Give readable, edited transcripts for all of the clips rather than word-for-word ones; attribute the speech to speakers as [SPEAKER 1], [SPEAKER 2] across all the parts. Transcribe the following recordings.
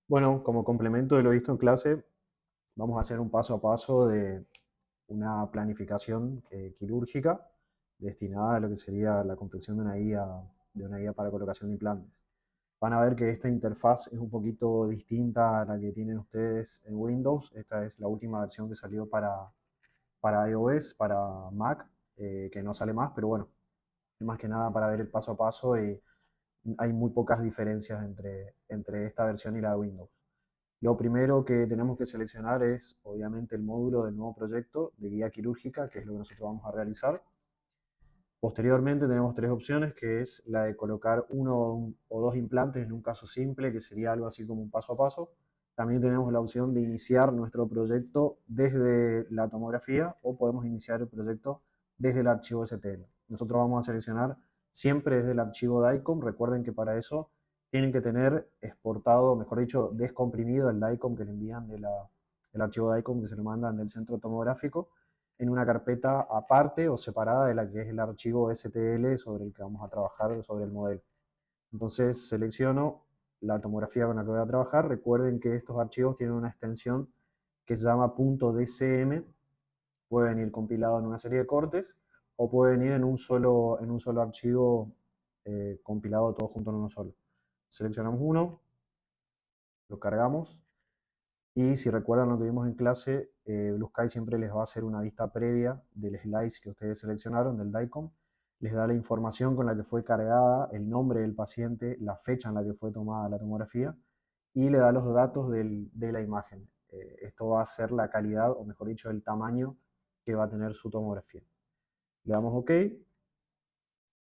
[SPEAKER 1] Bueno, como complemento de lo visto en clase, vamos a hacer un paso a paso de una planificación quirúrgica destinada a lo que sería la confección de una guía para colocación de implantes. Van a ver que esta interfaz es un poquito distinta a la que tienen ustedes en Windows. Esta es la última versión que salió para iOS, para Mac, que no sale más, pero bueno, más que nada para ver el paso a paso y hay muy pocas diferencias entre esta versión y la de Windows. Lo primero que tenemos que seleccionar es, obviamente, el módulo del nuevo proyecto de guía quirúrgica, que es lo que nosotros vamos a realizar. Posteriormente tenemos tres opciones, que es la de colocar uno o dos implantes en un caso simple, que sería algo así como un paso a paso. También tenemos la opción de iniciar nuestro proyecto desde la tomografía o podemos iniciar el proyecto desde el archivo STL. Nosotros vamos a seleccionar siempre desde el archivo DICOM. Recuerden que para eso tienen que tener exportado, mejor dicho, descomprimido el DICOM que le envían del archivo DICOM que se lo mandan del centro tomográfico en una carpeta aparte o separada de la que es el archivo STL sobre el que vamos a trabajar sobre el modelo. Entonces selecciono la tomografía con la que voy a trabajar. Recuerden que estos archivos tienen una extensión que se llama .dcm. Puede venir compilado en una serie de cortes o puede venir en un solo archivo compilado todo junto en uno solo. Seleccionamos uno, lo cargamos y si recuerdan lo que vimos en clase, Blue Sky siempre les va a hacer una vista previa del slice que ustedes seleccionaron, del DICOM. Les da la información con la que fue cargada, el nombre del paciente, la fecha en la que fue tomada la tomografía y le da los datos de la imagen. Esto va a ser la calidad, o mejor dicho, el tamaño que va a tener su tomografía. Le damos OK,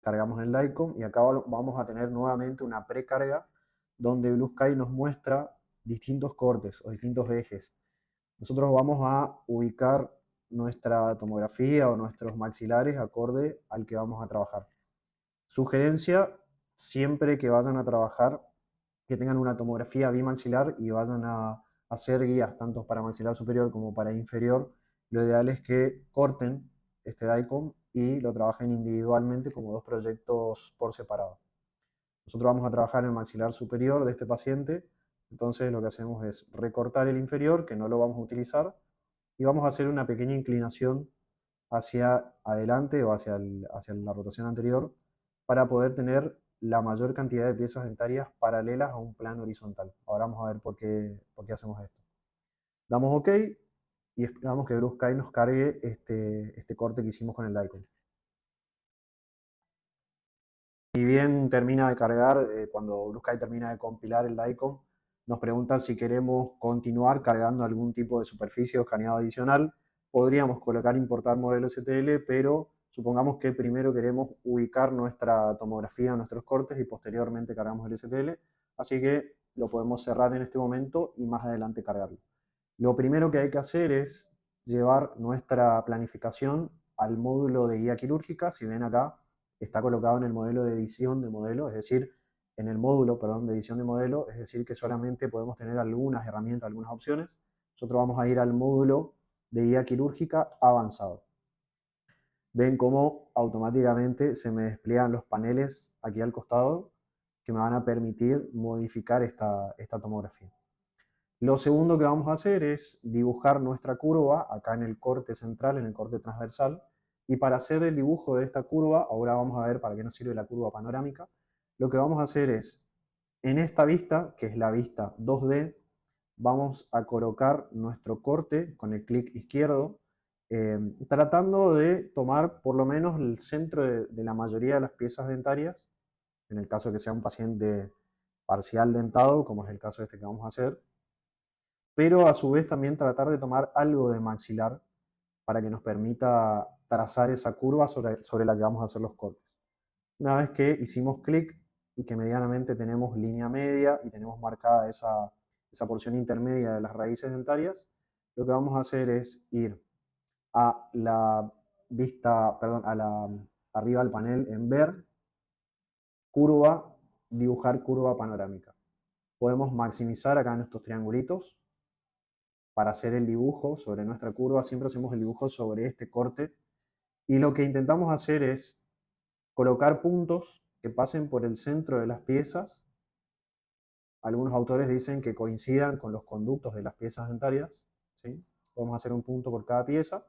[SPEAKER 1] cargamos el DICOM y acá vamos a tener nuevamente una precarga donde Blue Sky nos muestra distintos cortes o distintos ejes. Nosotros vamos a ubicar nuestra tomografía o nuestros maxilares acorde al que vamos a trabajar. Sugerencia, siempre que vayan a trabajar, que tengan una tomografía bimaxilar y vayan a hacer guías tanto para maxilar superior como para inferior, lo ideal es que corten este DICOM y lo trabajen individualmente como dos proyectos por separado. Nosotros vamos a trabajar en el maxilar superior de este paciente, entonces lo que hacemos es recortar el inferior, que no lo vamos a utilizar, y vamos a hacer una pequeña inclinación hacia adelante o hacia la rotación anterior para poder tener la mayor cantidad de piezas dentarias paralelas a un plano horizontal. Ahora vamos a ver por qué hacemos esto. Damos OK y esperamos que Blue Sky nos cargue este corte que hicimos con el DICOM. Y bien termina de cargar, cuando Blue Sky termina de compilar el DICOM, nos pregunta si queremos continuar cargando algún tipo de superficie o escaneado adicional. Podríamos colocar importar modelo STL, pero supongamos que primero queremos ubicar nuestra tomografía, nuestros cortes y posteriormente cargamos el STL. Así que lo podemos cerrar en este momento y más adelante cargarlo. Lo primero que hay que hacer es llevar nuestra planificación al módulo de guía quirúrgica. Si ven acá, está colocado en el modelo de edición de modelo, es decir, en el módulo, perdón, de edición de modelo, es decir, que solamente podemos tener algunas herramientas, algunas opciones. Nosotros vamos a ir al módulo de guía quirúrgica avanzado. Ven cómo automáticamente se me despliegan los paneles aquí al costado que me van a permitir modificar esta tomografía. Lo segundo que vamos a hacer es dibujar nuestra curva acá en el corte central, en el corte transversal. Y para hacer el dibujo de esta curva, ahora vamos a ver para qué nos sirve la curva panorámica. Lo que vamos a hacer es, en esta vista, que es la vista 2D, vamos a colocar nuestro corte con el clic izquierdo, tratando de tomar por lo menos el centro de la mayoría de las piezas dentarias, en el caso de que sea un paciente parcial dentado, como es el caso este que vamos a hacer, pero a su vez también tratar de tomar algo de maxilar para que nos permita trazar esa curva sobre la que vamos a hacer los cortes. Una vez que hicimos clic y que medianamente tenemos línea media y tenemos marcada esa porción intermedia de las raíces dentarias, lo que vamos a hacer es ir a la vista, perdón, arriba del panel en ver, curva, dibujar curva panorámica. Podemos maximizar acá en estos triangulitos para hacer el dibujo sobre nuestra curva. Siempre hacemos el dibujo sobre este corte y lo que intentamos hacer es colocar puntos que pasen por el centro de las piezas Algunos autores dicen que coincidan con los conductos de las piezas dentarias, ¿sí? Podemos hacer un punto por cada pieza.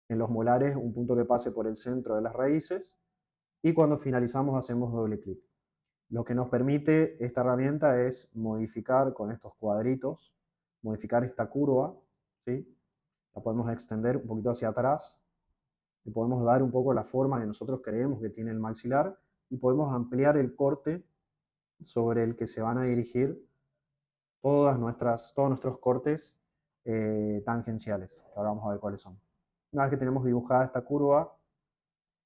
[SPEAKER 1] En los molares, un punto que pase por el centro de las raíces. Y cuando finalizamos, hacemos doble clic. Lo que nos permite esta herramienta es modificar con estos cuadritos, modificar esta curva, ¿sí? La podemos extender un poquito hacia atrás y podemos dar un poco la forma que nosotros creemos que tiene el maxilar y podemos ampliar el corte sobre el que se van a dirigir todos nuestros cortes tangenciales, que ahora vamos a ver cuáles son. Una vez que tenemos dibujada esta curva,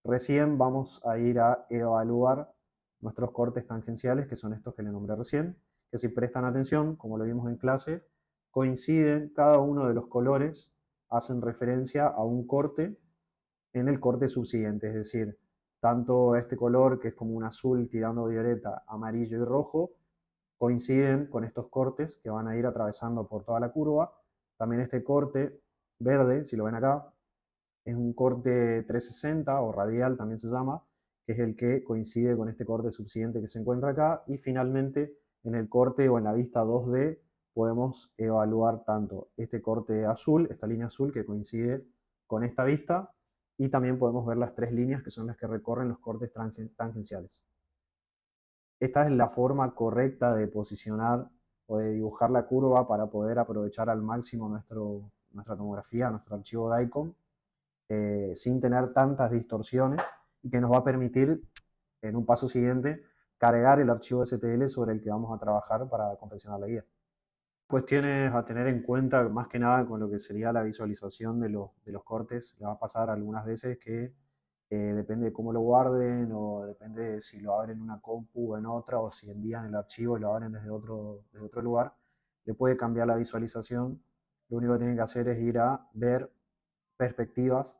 [SPEAKER 1] recién vamos a ir a evaluar nuestros cortes tangenciales, que son estos que le nombré recién, que si prestan atención, como lo vimos en clase, coinciden cada uno de los colores, hacen referencia a un corte en el corte subsiguiente, es decir, tanto este color que es como un azul tirando violeta, amarillo y rojo, coinciden con estos cortes que van a ir atravesando por toda la curva. También este corte verde, si lo ven acá, es un corte 360 o radial también se llama, que es el que coincide con este corte subsiguiente que se encuentra acá. Y finalmente en el corte o en la vista 2D podemos evaluar tanto este corte azul, esta línea azul que coincide con esta vista, y también podemos ver las tres líneas que son las que recorren los cortes tangenciales. Esta es la forma correcta de posicionar o de dibujar la curva para poder aprovechar al máximo nuestra tomografía, nuestro archivo DICOM, sin tener tantas distorsiones y que nos va a permitir en un paso siguiente cargar el archivo STL sobre el que vamos a trabajar para confeccionar la guía. Cuestiones a tener en cuenta más que nada con lo que sería la visualización de los cortes. Le va a pasar algunas veces que depende de cómo lo guarden o depende de si lo abren en una compu o en otra o si envían el archivo y lo abren desde otro lugar, le puede cambiar la visualización. Lo único que tienen que hacer es ir a ver perspectivas.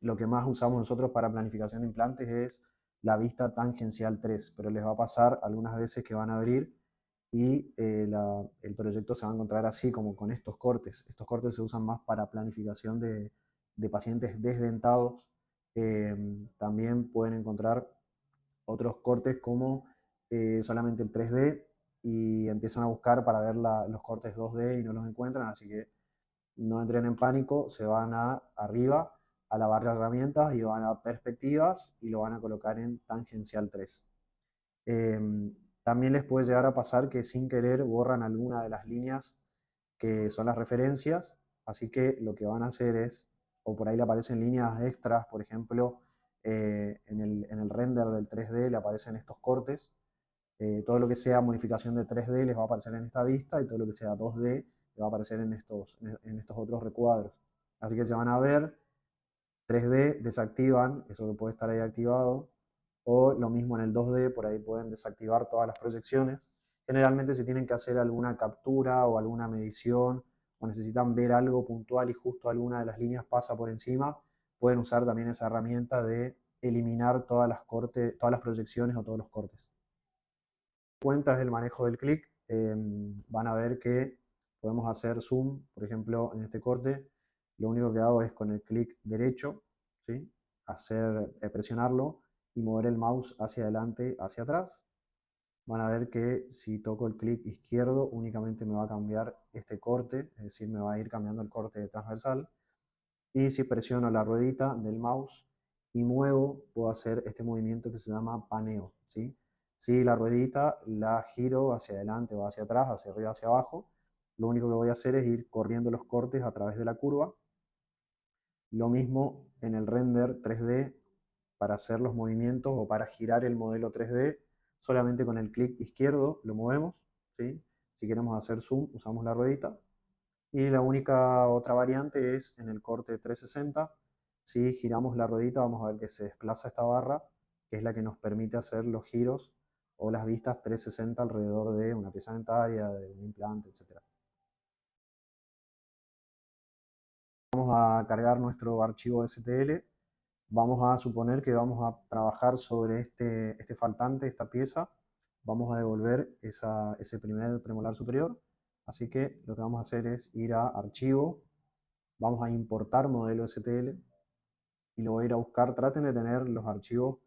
[SPEAKER 1] Lo que más usamos nosotros para planificación de implantes es la vista tangencial 3, pero les va a pasar algunas veces que van a abrir y el proyecto se va a encontrar así como con estos cortes. Estos cortes se usan más para planificación de pacientes desdentados. También pueden encontrar otros cortes como solamente el 3D y empiezan a buscar para ver los cortes 2D y no los encuentran, así que no entren en pánico, se van arriba a la barra de herramientas y van a perspectivas y lo van a colocar en tangencial 3. También les puede llegar a pasar que sin querer borran alguna de las líneas que son las referencias, así que lo que van a hacer es, o por ahí le aparecen líneas extras, por ejemplo, en el render del 3D le aparecen estos cortes. Todo lo que sea modificación de 3D les va a aparecer en esta vista y todo lo que sea 2D les va a aparecer en estos otros recuadros. Así que se van a ver 3D, desactivan eso que puede estar ahí activado, o lo mismo en el 2D, por ahí pueden desactivar todas las proyecciones. Generalmente si tienen que hacer alguna captura o alguna medición o necesitan ver algo puntual y justo alguna de las líneas pasa por encima, pueden usar también esa herramienta de eliminar todas las proyecciones o todos los cortes. Cuentas del manejo del clic, van a ver que podemos hacer zoom, por ejemplo, en este corte. Lo único que hago es con el clic derecho, ¿sí? Presionarlo y mover el mouse hacia adelante, hacia atrás. Van a ver que si toco el clic izquierdo únicamente me va a cambiar este corte, es decir, me va a ir cambiando el corte transversal. Y si presiono la ruedita del mouse y muevo, puedo hacer este movimiento que se llama paneo, ¿sí? Si la ruedita la giro hacia adelante o hacia atrás, hacia arriba, hacia abajo, lo único que voy a hacer es ir corriendo los cortes a través de la curva. Lo mismo en el render 3D para hacer los movimientos o para girar el modelo 3D, solamente con el clic izquierdo lo movemos, ¿sí? Si queremos hacer zoom, usamos la ruedita. Y la única otra variante es en el corte 360. Si giramos la ruedita vamos a ver que se desplaza esta barra, que es la que nos permite hacer los giros o las vistas 360 alrededor de una pieza dentaria, de un implante, etc. Vamos a cargar nuestro archivo STL. Vamos a suponer que vamos a trabajar sobre este faltante, esta pieza. Vamos a devolver ese primer premolar superior. Así que lo que vamos a hacer es ir a Archivo, vamos a importar modelo STL y lo voy a ir a buscar. Traten de tener los archivos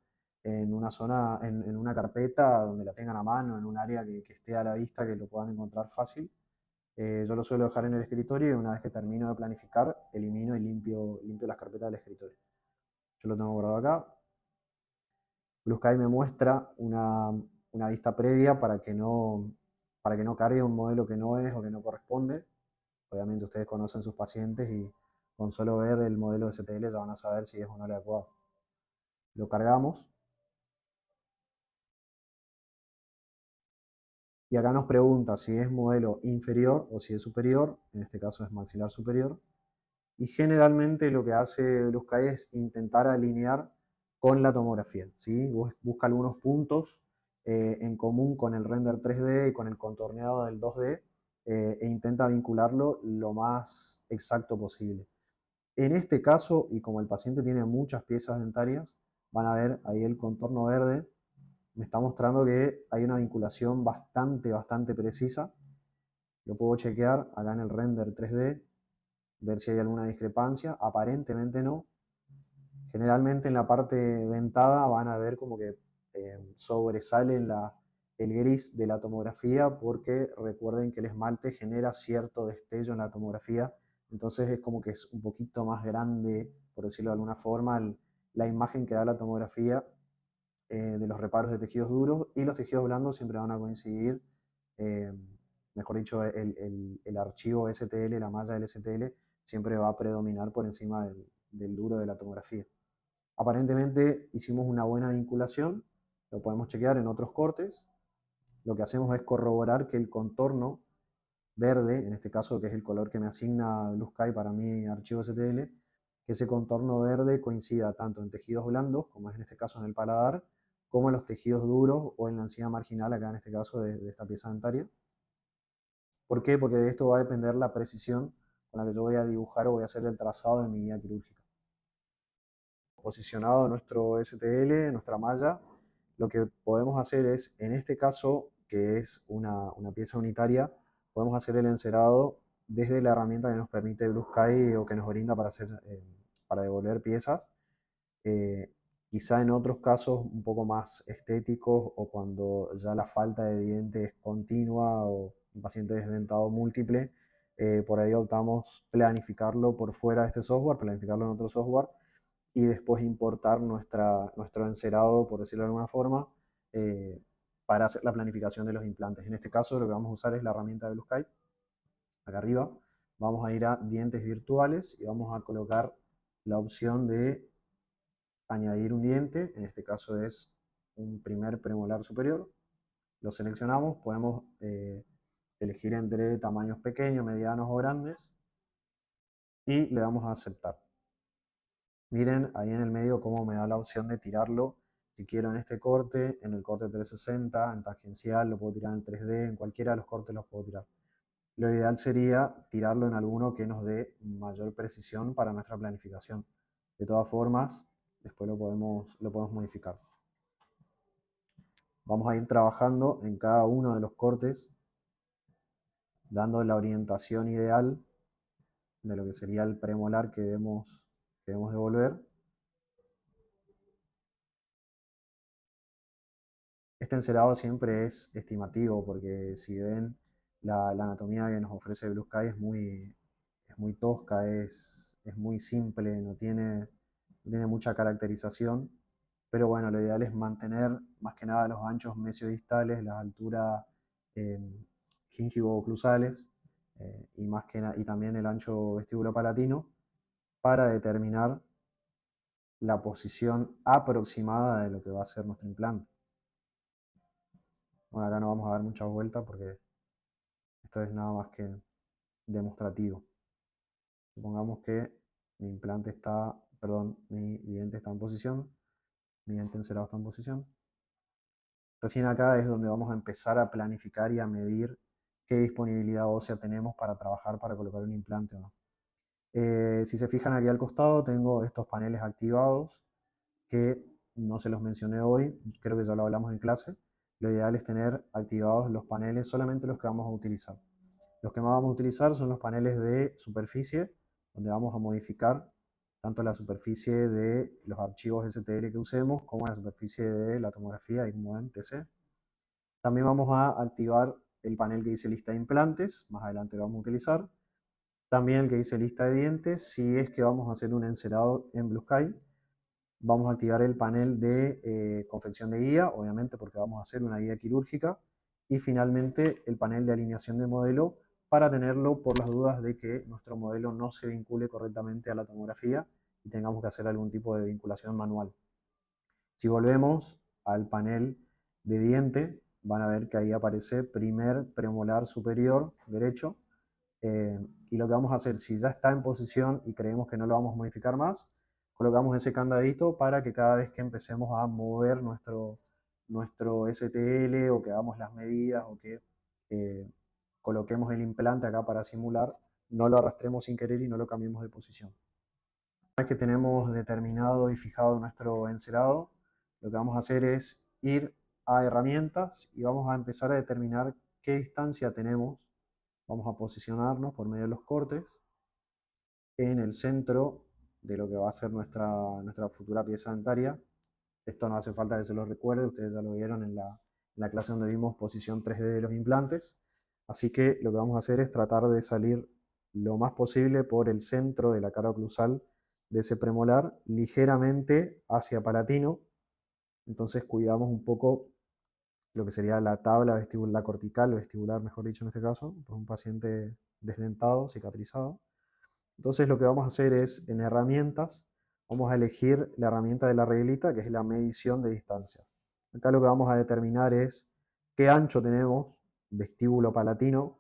[SPEAKER 1] en una zona, en una carpeta donde la tengan a mano, en un área que esté a la vista, que lo puedan encontrar fácil. Yo lo suelo dejar en el escritorio y una vez que termino de planificar, elimino y limpio las carpetas del escritorio. Yo lo tengo guardado acá. Blue Sky me muestra una vista previa para que no cargue un modelo que no es o que no corresponde. Obviamente ustedes conocen sus pacientes y con solo ver el modelo de STL ya van a saber si es o no el adecuado. Lo cargamos. Y acá nos pregunta si es modelo inferior o si es superior, en este caso es maxilar superior. Y generalmente lo que hace Blue Sky es intentar alinear con la tomografía, ¿sí? Busca algunos puntos en común con el render 3D y con el contorneado del 2D e intenta vincularlo lo más exacto posible. En este caso, y como el paciente tiene muchas piezas dentarias, van a ver ahí el contorno verde me está mostrando que hay una vinculación bastante precisa. Lo puedo chequear acá en el render 3D, ver si hay alguna discrepancia. Aparentemente no. Generalmente en la parte dentada van a ver como que sobresale el gris de la tomografía porque recuerden que el esmalte genera cierto destello en la tomografía. Entonces es como que es un poquito más grande, por decirlo de alguna forma, la imagen que da la tomografía de los reparos de tejidos duros y los tejidos blandos siempre van a coincidir, eh, mejor dicho, el archivo STL, la malla del STL, siempre va a predominar por encima del duro de la tomografía. Aparentemente hicimos una buena vinculación, lo podemos chequear en otros cortes. Lo que hacemos es corroborar que el contorno verde, en este caso que es el color que me asigna Blue Sky para mi archivo STL, que ese contorno verde coincida tanto en tejidos blandos, como es en este caso en el paladar, como en los tejidos duros o en la encía marginal, acá en este caso de esta pieza dentaria. ¿Por qué? Porque de esto va a depender la precisión con la que yo voy a dibujar o voy a hacer el trazado de mi guía quirúrgica. Posicionado nuestro STL, nuestra malla, lo que podemos hacer es, en este caso, que es una pieza unitaria, podemos hacer el encerado desde la herramienta que nos permite Blue Sky o que nos brinda para devolver piezas. Eh, Quizá en otros casos un poco más estéticos o cuando ya la falta de diente es continua o un paciente desdentado múltiple, por ahí optamos planificarlo por fuera de este software, planificarlo en otro software y después importar nuestro encerado, por decirlo de alguna forma, eh, para hacer la planificación de los implantes. En este caso lo que vamos a usar es la herramienta de Blue Sky. Acá arriba vamos a ir a dientes virtuales y vamos a colocar la opción de añadir un diente, en este caso es un primer premolar superior. Lo seleccionamos, podemos elegir entre tamaños pequeños, medianos o grandes y le damos a aceptar. Miren ahí en el medio cómo me da la opción de tirarlo. Si quiero en este corte, en el corte 360, en tangencial, lo puedo tirar en 3D, en cualquiera de los cortes los puedo tirar. Lo ideal sería tirarlo en alguno que nos dé mayor precisión para nuestra planificación. De todas formas, después lo podemos modificar. Vamos a ir trabajando en cada uno de los cortes, dando la orientación ideal de lo que sería el premolar que debemos devolver. Este encerado siempre es estimativo porque si ven la anatomía que nos ofrece Blue Sky es muy tosca, es muy simple, no tiene mucha caracterización, pero bueno, lo ideal es mantener más que nada los anchos mesiodistales, las alturas eh, gingivo-oclusales y también el ancho vestíbulo-palatino para determinar la posición aproximada de lo que va a ser nuestro implante. Bueno, acá no vamos a dar muchas vueltas porque esto es nada más que demostrativo. Supongamos que mi diente está en posición, mi diente encerado está en posición. Recién acá es donde vamos a empezar a planificar y a medir qué disponibilidad ósea tenemos para trabajar para colocar un implante o no. Si se fijan aquí al costado tengo estos paneles activados que no se los mencioné hoy, creo que ya lo hablamos en clase. Lo ideal es tener activados los paneles, solamente los que vamos a utilizar. Los que más vamos a utilizar son los paneles de superficie, donde vamos a modificar tanto la superficie de los archivos STL que usemos como la superficie de la tomografía, ICMODEM, TC. También vamos a activar el panel que dice lista de implantes, más adelante lo vamos a utilizar. También el que dice lista de dientes, si es que vamos a hacer un encerado en Blue Sky. Vamos a activar el panel de confección de guía, obviamente porque vamos a hacer una guía quirúrgica. Y finalmente el panel de alineación de modelo para tenerlo por las dudas de que nuestro modelo no se vincule correctamente a la tomografía y tengamos que hacer algún tipo de vinculación manual. Si volvemos al panel de diente, van a ver que ahí aparece primer premolar superior derecho. Y lo que vamos a hacer, si ya está en posición y creemos que no lo vamos a modificar más, colocamos ese candadito para que cada vez que empecemos a mover nuestro STL o que hagamos las medidas o que coloquemos el implante acá para simular, no lo arrastremos sin querer y no lo cambiemos de posición. Una vez que tenemos determinado y fijado nuestro encerado, lo que vamos a hacer es ir a herramientas y vamos a empezar a determinar qué distancia tenemos. Vamos a posicionarnos por medio de los cortes en el centro de lo que va a ser nuestra futura pieza dentaria. Esto no hace falta que se lo recuerde, ustedes ya lo vieron en la clase donde vimos posición 3D de los implantes. Así que lo que vamos a hacer es tratar de salir lo más posible por el centro de la cara oclusal de ese premolar, ligeramente hacia palatino. Entonces cuidamos un poco lo que sería la tabla vestibular, la cortical, vestibular, mejor dicho en este caso, por un paciente desdentado, cicatrizado. Entonces lo que vamos a hacer es, en herramientas, vamos a elegir la herramienta de la reglita, que es la medición de distancias. Acá lo que vamos a determinar es qué ancho tenemos vestíbulo palatino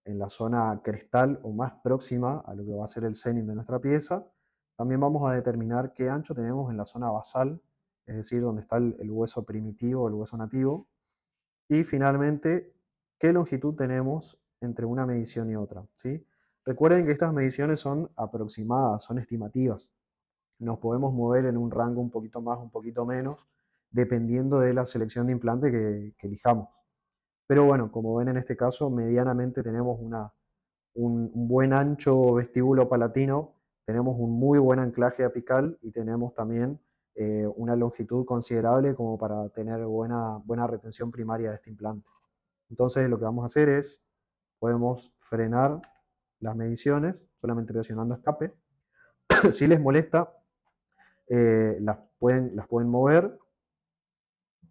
[SPEAKER 1] en la zona crestal o más próxima a lo que va a ser el cenit de nuestra pieza. También vamos a determinar qué ancho tenemos en la zona basal, es decir, donde está el hueso primitivo, el hueso nativo. Y finalmente, qué longitud tenemos entre una medición y otra, ¿sí? Recuerden que estas mediciones son aproximadas, son estimativas. Nos podemos mover en un rango un poquito más, un poquito menos, dependiendo de la selección de implante que elijamos. Pero bueno, como ven en este caso, medianamente tenemos un buen ancho vestíbulo palatino, tenemos un muy buen anclaje apical y tenemos también una longitud considerable como para tener buena retención primaria de este implante. Entonces lo que vamos a hacer es, podemos frenar las mediciones solamente presionando escape. Si les molesta, las pueden mover,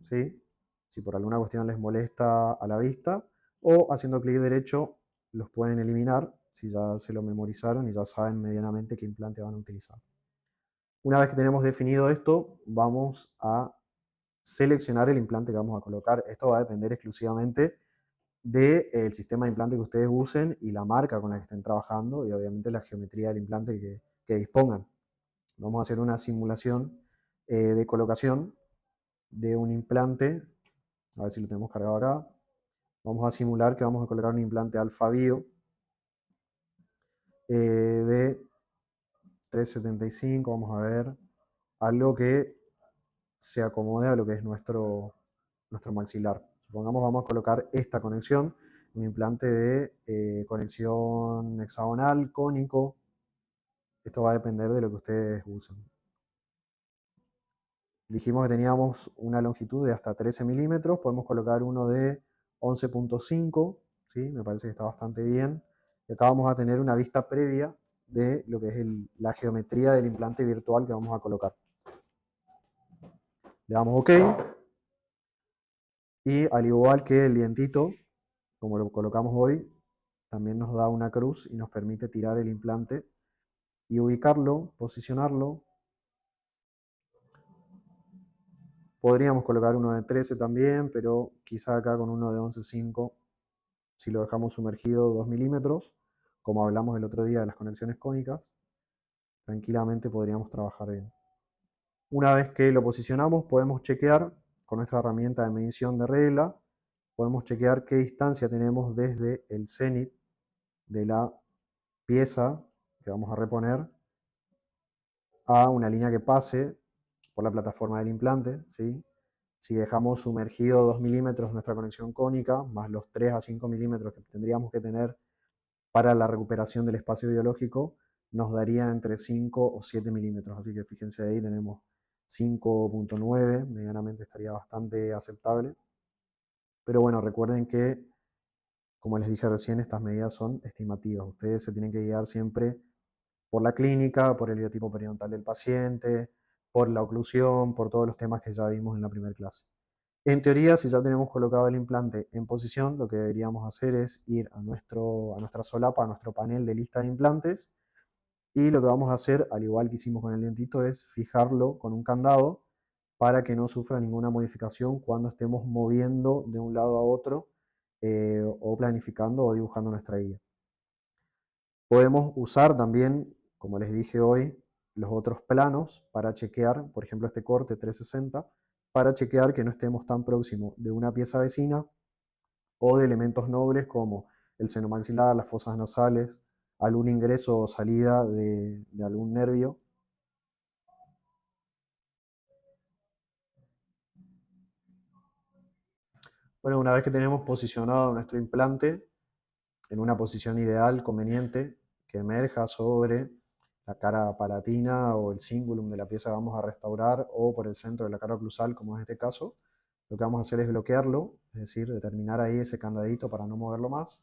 [SPEAKER 1] ¿sí? Si por alguna cuestión les molesta a la vista, o haciendo clic derecho los pueden eliminar si ya se lo memorizaron y ya saben medianamente qué implante van a utilizar. Una vez que tenemos definido esto, vamos a seleccionar el implante que vamos a colocar. Esto va a depender exclusivamente del sistema de implante que ustedes usen y la marca con la que estén trabajando y obviamente la geometría del implante que dispongan. Vamos a hacer una simulación de colocación de un implante, a ver si lo tenemos cargado acá. Vamos a simular que vamos a colocar un implante Alpha Bio de 3,75, vamos a ver, algo que se acomode a lo que es nuestro maxilar. Supongamos vamos a colocar esta conexión, un implante de conexión hexagonal, cónico. Esto va a depender de lo que ustedes usen. Dijimos que teníamos una longitud de hasta 13 milímetros, podemos colocar uno de 11,5, ¿sí? Me parece que está bastante bien. Y acá vamos a tener una vista previa de lo que es la geometría del implante virtual que vamos a colocar. Le damos OK. Y al igual que el dientito, como lo colocamos hoy, también nos da una cruz y nos permite tirar el implante y ubicarlo, posicionarlo. Podríamos colocar uno de 13 también, pero quizá acá con uno de 11,5, si lo dejamos sumergido 2 milímetros, como hablamos el otro día de las conexiones cónicas, tranquilamente podríamos trabajar bien. Una vez que lo posicionamos, podemos chequear con nuestra herramienta de medición de regla, podemos chequear qué distancia tenemos desde el cenit de la pieza que vamos a reponer a una línea que pase por la plataforma del implante, ¿sí? Si dejamos sumergido 2 milímetros nuestra conexión cónica, más los 3 a 5 milímetros que tendríamos que tener para la recuperación del espacio biológico, nos daría entre 5 o 7 milímetros. Así que fíjense ahí, tenemos 5,9, medianamente estaría bastante aceptable. Pero bueno, recuerden que, como les dije recién, estas medidas son estimativas. Ustedes se tienen que guiar siempre por la clínica, por el biotipo periodontal del paciente, por la oclusión, por todos los temas que ya vimos en la primera clase. En teoría, si ya tenemos colocado el implante en posición, lo que deberíamos hacer es ir a nuestra solapa, a nuestro panel de lista de implantes, y lo que vamos a hacer, al igual que hicimos con el dientito, es fijarlo con un candado para que no sufra ninguna modificación cuando estemos moviendo de un lado a otro o planificando o dibujando nuestra guía. Podemos usar también, como les dije hoy, los otros planos para chequear, por ejemplo este corte 360, para chequear que no estemos tan próximos de una pieza vecina o de elementos nobles como el seno maxilar, las fosas nasales, algún ingreso o salida de algún nervio. Bueno, una vez que tenemos posicionado nuestro implante en una posición ideal, conveniente, que emerja sobre la cara palatina o el cingulum de la pieza que vamos a restaurar o por el centro de la cara oclusal, como es este caso, lo que vamos a hacer es bloquearlo, es decir, determinar ahí ese candadito para no moverlo más.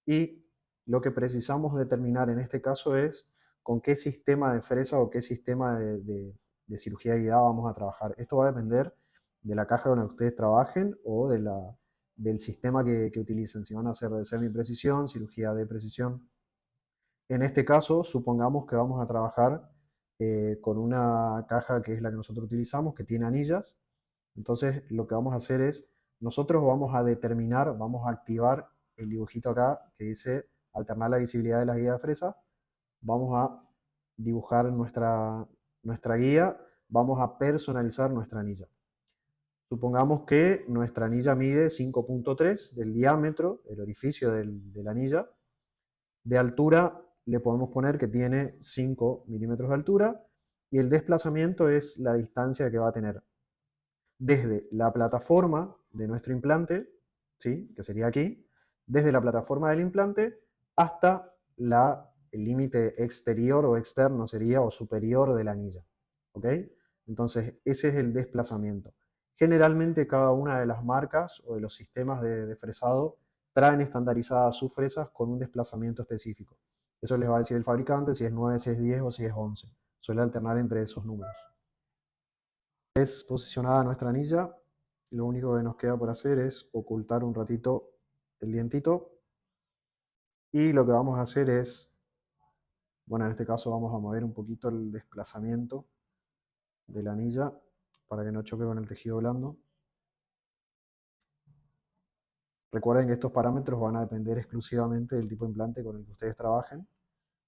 [SPEAKER 1] Y lo que precisamos determinar en este caso es con qué sistema de fresa o qué sistema de cirugía guiada vamos a trabajar. Esto va a depender de la caja con la que ustedes trabajen o del sistema que utilicen. Si van a hacer de semiprecisión, cirugía de precisión. En este caso, supongamos que vamos a trabajar con una caja que es la que nosotros utilizamos, que tiene anillas. Entonces, lo que vamos a hacer es, nosotros vamos a determinar, vamos a activar el dibujito acá que dice alternar la visibilidad de la guía de fresa. Vamos a dibujar nuestra guía, vamos a personalizar nuestra anilla. Supongamos que nuestra anilla mide 5,3 del diámetro, el orificio de la anilla. De altura le podemos poner que tiene 5 milímetros de altura y el desplazamiento es la distancia que va a tener desde la plataforma de nuestro implante, ¿sí? Que sería aquí, desde la plataforma del implante hasta el límite exterior o externo sería o superior de la anilla. ¿Ok? Entonces ese es el desplazamiento. Generalmente cada una de las marcas o de los sistemas de fresado traen estandarizadas sus fresas con un desplazamiento específico. Eso les va a decir el fabricante si es 9, si es 10 o si es 11. Suele alternar entre esos números. Es posicionada nuestra anilla, lo único que nos queda por hacer es ocultar un ratito el dientito y lo que vamos a hacer es, bueno, en este caso vamos a mover un poquito el desplazamiento de la anilla para que no choque con el tejido blando. Recuerden que estos parámetros van a depender exclusivamente del tipo de implante con el que ustedes trabajen.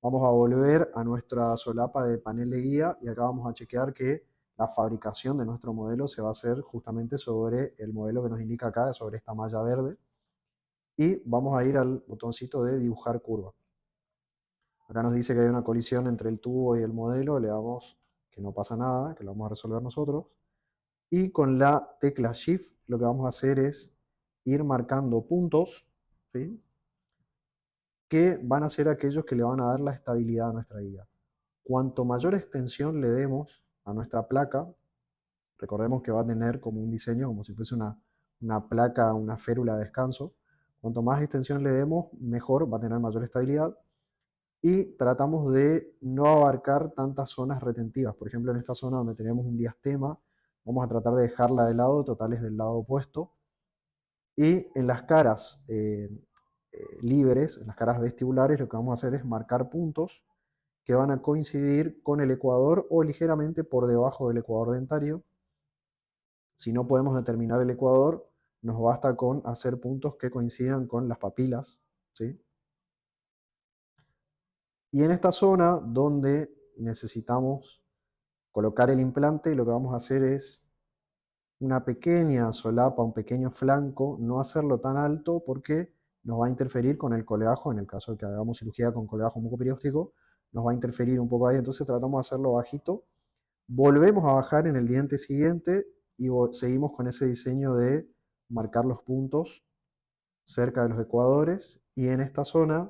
[SPEAKER 1] Vamos a volver a nuestra solapa de panel de guía y acá vamos a chequear que la fabricación de nuestro modelo se va a hacer justamente sobre el modelo que nos indica acá, sobre esta malla verde. Y vamos a ir al botoncito de dibujar curva. Acá nos dice que hay una colisión entre el tubo y el modelo, le damos que no pasa nada, que lo vamos a resolver nosotros. Y con la tecla Shift lo que vamos a hacer es ir marcando puntos, ¿sí? Que van a ser aquellos que le van a dar la estabilidad a nuestra guía. Cuanto mayor extensión le demos a nuestra placa, recordemos que va a tener como un diseño, como si fuese una placa, una férula de descanso. Cuanto más extensión le demos, mejor, va a tener mayor estabilidad. Y tratamos de no abarcar tantas zonas retentivas. Por ejemplo, en esta zona donde tenemos un diastema, vamos a tratar de dejarla de lado, total es del lado opuesto. Y en las caras libres, en las caras vestibulares, lo que vamos a hacer es marcar puntos que van a coincidir con el ecuador o ligeramente por debajo del ecuador dentario. Si no podemos determinar el ecuador, nos basta con hacer puntos que coincidan con las papilas, ¿sí? Y en esta zona donde necesitamos colocar el implante, lo que vamos a hacer es una pequeña solapa, un pequeño flanco, no hacerlo tan alto porque nos va a interferir con el coleajo, en el caso de que hagamos cirugía con coleajo mucoperióstico, nos va a interferir un poco ahí, entonces tratamos de hacerlo bajito. Volvemos a bajar en el diente siguiente y seguimos con ese diseño de marcar los puntos cerca de los ecuadores y en esta zona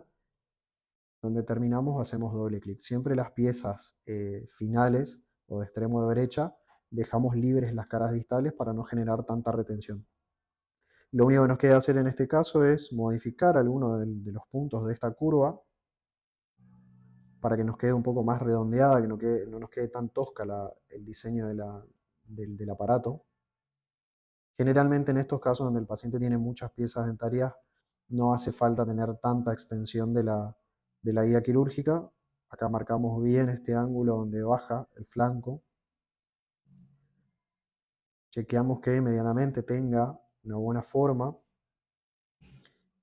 [SPEAKER 1] donde terminamos hacemos doble clic. Siempre las piezas finales o de extremo de derecha dejamos libres las caras distales para no generar tanta retención. Lo único que nos queda hacer en este caso es modificar alguno de los puntos de esta curva para que nos quede un poco más redondeada, que no nos quede tan tosca el diseño del aparato. Generalmente en estos casos donde el paciente tiene muchas piezas dentarias, no hace falta tener tanta extensión de la guía quirúrgica. Acá marcamos bien este ángulo donde baja el flanco. Chequeamos que medianamente tenga una buena forma.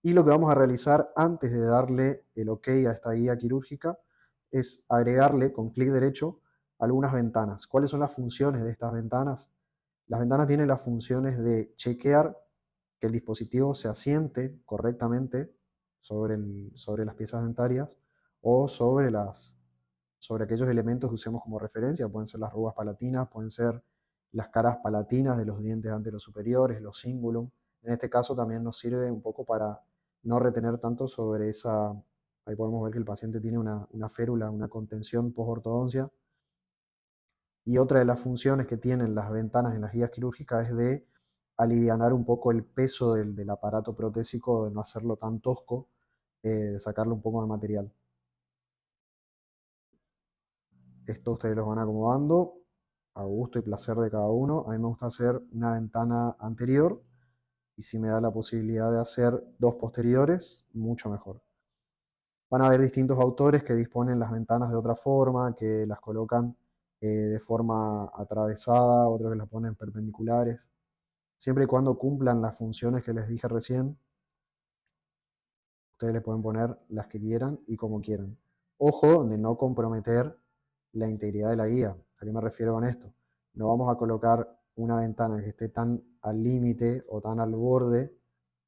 [SPEAKER 1] Y lo que vamos a realizar antes de darle el OK a esta guía quirúrgica es agregarle con clic derecho algunas ventanas. ¿Cuáles son las funciones de estas ventanas? Las ventanas tienen las funciones de chequear que el dispositivo se asiente correctamente sobre las piezas dentarias o sobre aquellos elementos que usemos como referencia. Pueden ser las arrugas palatinas, pueden ser las caras palatinas de los dientes anterosuperiores, los cingulum. En este caso también nos sirve un poco para no retener tanto sobre esa. Ahí podemos ver que el paciente tiene una férula, una contención post-ortodoncia. Y otra de las funciones que tienen las ventanas en las guías quirúrgicas es de alivianar un poco el peso del aparato protésico, de no hacerlo tan tosco, de sacarle un poco de material. Esto ustedes los van acomodando a gusto y placer de cada uno. A mí me gusta hacer una ventana anterior y si me da la posibilidad de hacer dos posteriores, mucho mejor. Van a haber distintos autores que disponen las ventanas de otra forma, que las colocan de forma atravesada, otros que las ponen perpendiculares. Siempre y cuando cumplan las funciones que les dije recién, ustedes le pueden poner las que quieran y como quieran. Ojo de no comprometer la integridad de la guía. ¿A qué me refiero con esto? No vamos a colocar una ventana que esté tan al límite o tan al borde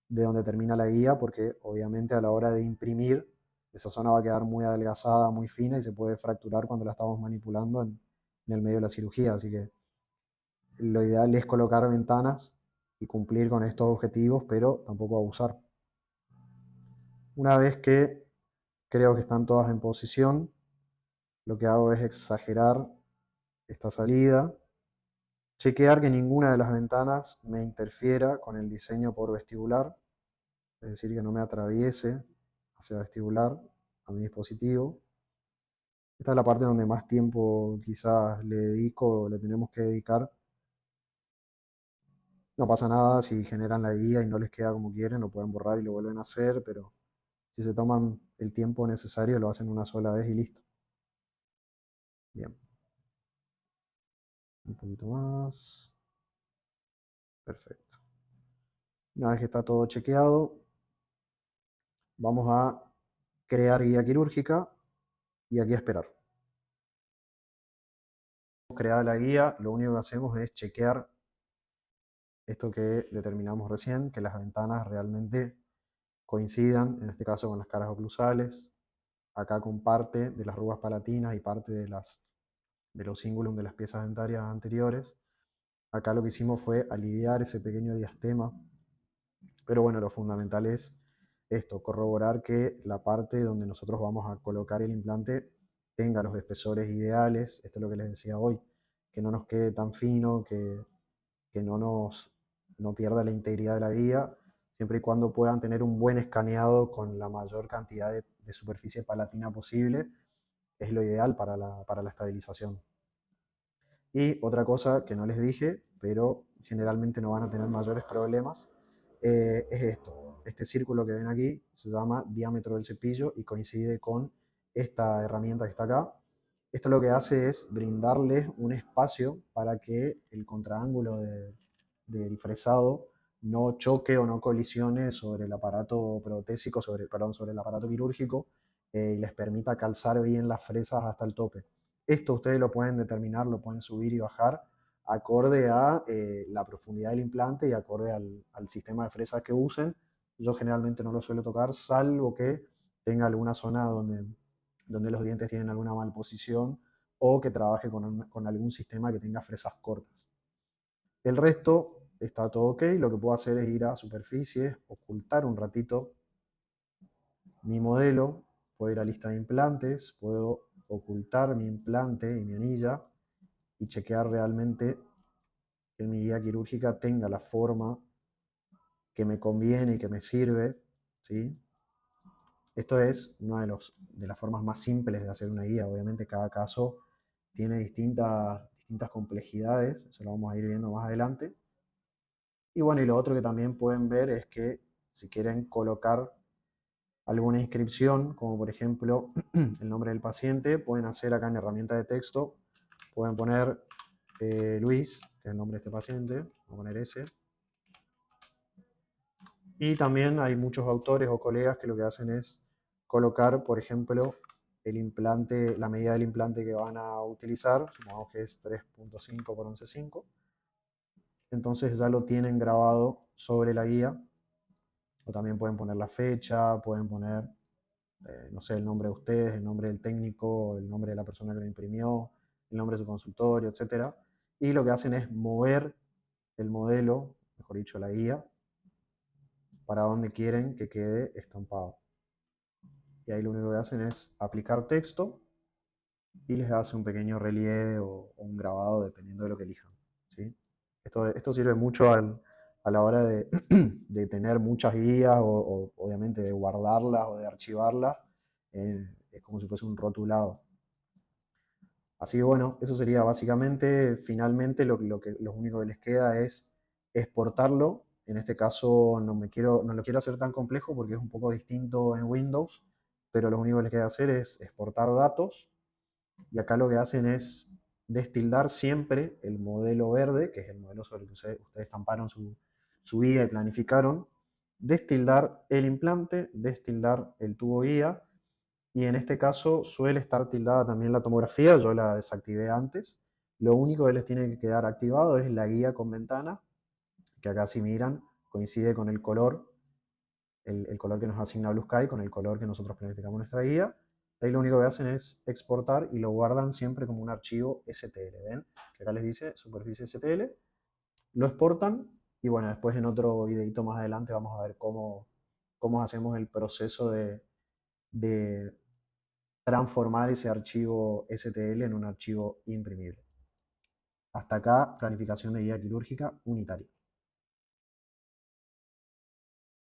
[SPEAKER 1] de donde termina la guía, porque obviamente a la hora de imprimir, esa zona va a quedar muy adelgazada, muy fina y se puede fracturar cuando la estamos manipulando en el medio de la cirugía. Así que lo ideal es colocar ventanas y cumplir con estos objetivos, pero tampoco abusar. Una vez que creo que están todas en posición, lo que hago es exagerar esta salida, chequear que ninguna de las ventanas me interfiera con el diseño por vestibular, es decir, que no me atraviese hacia vestibular a mi dispositivo. Esta es la parte donde más tiempo quizás le dedico, le tenemos que dedicar. No pasa nada si generan la guía y no les queda como quieren, lo pueden borrar y lo vuelven a hacer, pero si se toman el tiempo necesario lo hacen una sola vez y listo. Bien. Un poquito más. Perfecto. Una vez que está todo chequeado, vamos a crear guía quirúrgica y aquí a esperar. Creada la guía, lo único que hacemos es chequear esto que determinamos recién, que las ventanas realmente coincidan, en este caso con las caras oclusales, acá con parte de las arrugas palatinas y parte de los cingulum de las piezas dentarias anteriores. Acá lo que hicimos fue aliviar ese pequeño diastema, pero bueno, lo fundamental es esto, corroborar que la parte donde nosotros vamos a colocar el implante tenga los espesores ideales, esto es lo que les decía hoy, que no nos quede tan fino, que no pierda la integridad de la guía, siempre y cuando puedan tener un buen escaneado con la mayor cantidad de superficie palatina posible, es lo ideal para la estabilización. Y otra cosa que no les dije, pero generalmente no van a tener mayores problemas, es esto. Este círculo que ven aquí se llama diámetro del cepillo y coincide con esta herramienta que está acá. Esto lo que hace es brindarles un espacio para que el contraángulo del fresado no choque o no colisione sobre el aparato protésico, sobre el aparato quirúrgico y les permita calzar bien las fresas hasta el tope. Esto ustedes lo pueden determinar, lo pueden subir y bajar acorde a la profundidad del implante y acorde al sistema de fresas que usen. Yo generalmente no lo suelo tocar, salvo que tenga alguna zona donde los dientes tienen alguna malposición o que trabaje con algún sistema que tenga fresas cortas. El resto está todo ok, lo que puedo hacer es ir a superficie, ocultar un ratito mi modelo puedo ir a lista de implantes, puedo ocultar mi implante y mi anilla y chequear realmente que mi guía quirúrgica tenga la forma que me conviene y que me sirve, ¿sí? Esto es una de las formas más simples de hacer una guía. Obviamente cada caso tiene distintas complejidades, eso lo vamos a ir viendo más adelante. Y bueno, y lo otro que también pueden ver es que si quieren colocar alguna inscripción, como por ejemplo el nombre del paciente, pueden hacer acá en herramienta de texto, pueden poner Luis, que es el nombre de este paciente, vamos a poner ese. Y también hay muchos autores o colegas que lo que hacen es colocar, por ejemplo, el implante, la medida del implante que van a utilizar, supongamos que es 3.5 por 11.5. Entonces ya lo tienen grabado sobre la guía. O también pueden poner la fecha, pueden poner, no sé, el nombre de ustedes, el nombre del técnico, el nombre de la persona que lo imprimió, el nombre de su consultorio, etc. Y lo que hacen es mover el modelo, mejor dicho, la guía, para donde quieren que quede estampado. Y ahí lo único que hacen es aplicar texto y les hace un pequeño relieve o un grabado dependiendo de lo que elijan, ¿sí? Esto sirve mucho a la hora de, de tener muchas guías o obviamente de guardarlas o de archivarlas. Es como si fuese un rotulado. Así que bueno, eso sería básicamente, finalmente lo único que les queda es exportarlo. En este caso no lo quiero hacer tan complejo porque es un poco distinto en Windows, pero lo único que les queda hacer es exportar datos. Y acá lo que hacen es destildar siempre el modelo verde, que es el modelo sobre el que ustedes estamparon su guía y planificaron, destildar el implante, destildar el tubo guía, y en este caso suele estar tildada también la tomografía, yo la desactivé antes. Lo único que les tiene que quedar activado es la guía con ventana, que acá si miran coincide con el color color que nos asigna Blue Sky con el color que nosotros planificamos nuestra guía. Ahí lo único que hacen es exportar y lo guardan siempre como un archivo STL. ¿Ven? Que acá les dice superficie STL. Lo exportan y bueno, después en otro videito más adelante vamos a ver cómo hacemos el proceso de transformar ese archivo STL en un archivo imprimible. Hasta acá, planificación de guía quirúrgica unitaria.